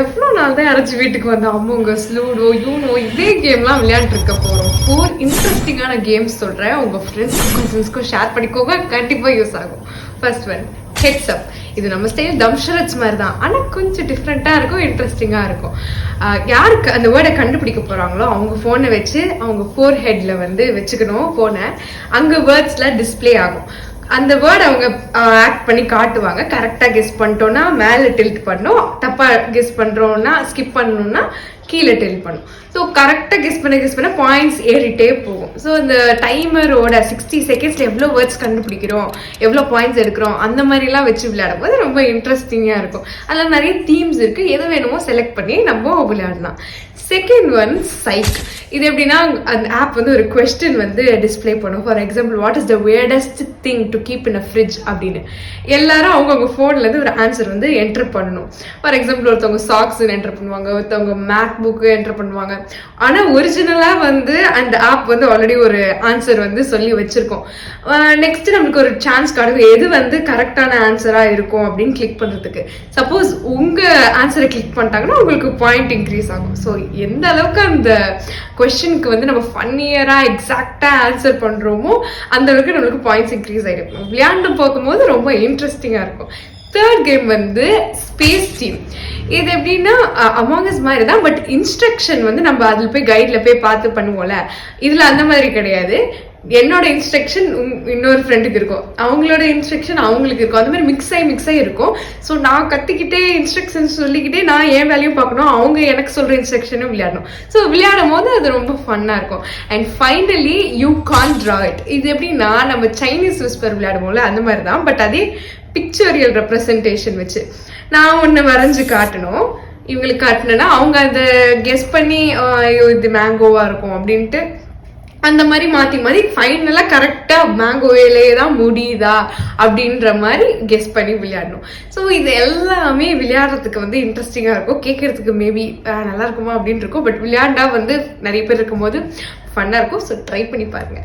எவ்வளோ நாள் தான் யாராச்சும் வீட்டுக்கு வந்த அம்முங்க ஸ்லூடோ யூனோ இதே கேம்லாம் விளையாண்டு இருக்க போகிறோம். 4 இன்ட்ரெஸ்டிங்கான கேம்ஸ் சொல்கிறேன். உங்கள் ஃப்ரெண்ட்ஸ்க்கும் கசின்ஸ்க்கும் ஷேர் பண்ணிக்கோங்க, கண்டிப்பாக யூஸ் ஆகும். First one, heads up. இது நம்ம ஸ்டைல் தம்ஷரட்ஸ் மாதிரி தான், ஆனால் கொஞ்சம் டிஃப்ரெண்ட்டாக இருக்கும், இன்ட்ரெஸ்டிங்காக இருக்கும். யாருக்கு அந்த வேர்டை கண்டுபிடிக்க போகிறாங்களோ அவங்க ஃபோனை வச்சு அவங்க ஃபோர் ஹெட்டில் வந்து வச்சுக்கணும் ஃபோனை. அங்கே வேர்ட்ஸ்லாம் டிஸ்பிளே ஆகும். அந்த வேர்ட் அவங்க ஆக்ட் பண்ணி காட்டுவாங்க. கரெக்டாக கெஸ் பண்ணிட்டோம்னா மேலே டில்ட் பண்ணணும், தப்பாக கெஸ் பண்ணுறோம்னா ஸ்கிப் பண்ணணும்னா கீழே டில்ட் பண்ணும். ஸோ கரெக்டாக கெஸ் பண்ண பாயிண்ட்ஸ் ஏறிட்டே போகும். ஸோ இந்த டைமரோட 60 செகண்ட்ஸில் எவ்வளோ வேர்ட்ஸ் கண்டுபிடிக்கிறோம், எவ்வளோ பாயிண்ட்ஸ் எடுக்கிறோம், அந்த மாதிரிலாம் வச்சு விளையாடும் போது ரொம்ப இன்ட்ரெஸ்டிங்காக இருக்கும். அதில் நிறைய தீம்ஸ் இருக்குது, எது வேணுமோ செலக்ட் பண்ணி நம்ம விளையாடலாம். செகண்ட் ஒன், சைக். இது எப்படின்னா அந்த ஆப் வந்து ஒரு கொஸ்டின் வந்து டிஸ்பிளே பண்ணும். For example, what is the weirdest thing to keep in a fridge அப்படின்னு எல்லாரும் அவங்கவுங்க ஃபோன்லேருந்து ஒரு ஆன்சர் வந்து என்டர் பண்ணணும். ஃபார் எக்ஸாம்பிள், ஒருத்தவங்க சாக்ஸ்ன்னு என்டர் பண்ணுவாங்க, ஒருத்தவங்க மேக் புக்கு என்டர் பண்ணுவாங்க. ஆனால் ஒரிஜினலாக வந்து அந்த ஆப் வந்து ஆல்ரெடி ஒரு ஆன்சர் வந்து சொல்லி வச்சிருக்கோம். நெக்ஸ்ட் நம்மளுக்கு ஒரு சான்ஸ் கிடைக்கும் எது வந்து கரெக்டான ஆன்சராக இருக்கும் அப்படின்னு கிளிக் பண்ணுறதுக்கு. சப்போஸ் உங்கள் ஆன்சரை கிளிக் பண்ணிட்டாங்கன்னா உங்களுக்கு பாயிண்ட் இன்க்ரீஸ் ஆகும். ஸோ எந்த அளவுக்கு அந்த கொஸ்டினுக்கு வந்து நம்ம ஃபன்னியராக எக்ஸாக்டாக ஆன்சர் பண்ணுறோமோ அந்த அளவுக்கு நம்மளுக்கு பாயிண்ட்ஸ் இன்க்ரீஸ் ஆகிடும். விளையாண்டு போகும்போது ரொம்ப இன்ட்ரெஸ்டிங்காக இருக்கும். தேர்ட் கேம் வந்து ஸ்பேஸ் டீம். இது எப்படின்னா அமாங் அஸ் மாதிரி தான், பட் இன்ஸ்ட்ரக்ஷன் வந்து நம்ம அதில் போய் கைடில் போய் பார்த்து பண்ணுவோம்ல, இதில் அந்த மாதிரி கிடையாது. என்னோட இன்ஸ்ட்ரக்ஷன் இன்னொரு ஃப்ரெண்டுக்கு இருக்கும், அவங்களோட இன்ஸ்ட்ரக்ஷன் அவங்களுக்கு இருக்கும். அந்த மாதிரி மிக்ஸ் ஆகி இருக்கும். ஸோ நான் கற்றுக்கிட்டே இன்ஸ்ட்ரக்ஷன்ஸ் சொல்லிக்கிட்டே நான் என் வேலையும் பார்க்கணும், அவங்க எனக்கு சொல்கிற இன்ஸ்ட்ரக்ஷனும் விளையாடணும். ஸோ விளையாடும் போது அது ரொம்ப ஃபன்னாக இருக்கும். And finally, you can draw it. இது எப்படின்னா நம்ம சைனீஸ் விஸ்பர் விளையாடுவோம்ல அந்த மாதிரி தான், பட் அதே பிக்சரியல் ரெப்ரசன்டேஷன் வச்சு நான் ஒன்று வரைஞ்சு காட்டணும், இவங்களுக்கு காட்டினேன்னா அவங்க அதை கெஸ் பண்ணி இது மேங்கோவாக இருக்கும் அப்படின்ட்டு அந்த மாதிரி மாற்றி ஃபைனலாக கரெக்டாக மேங்கோவிலே தான் முடியுதா அப்படின்ற மாதிரி கெஸ் பண்ணி விளையாடணும். ஸோ இது எல்லாமே விளையாடுறதுக்கு வந்து இன்ட்ரெஸ்டிங்காக இருக்கும். கேட்கறதுக்கு மேபி நல்லா இருக்குமா அப்படின்னு இருக்கும், பட் விளையாண்டா வந்து நிறைய பேர் இருக்கும்போது ஃபன்னாக இருக்கும். ஸோ ட்ரை பண்ணி பாருங்கள்.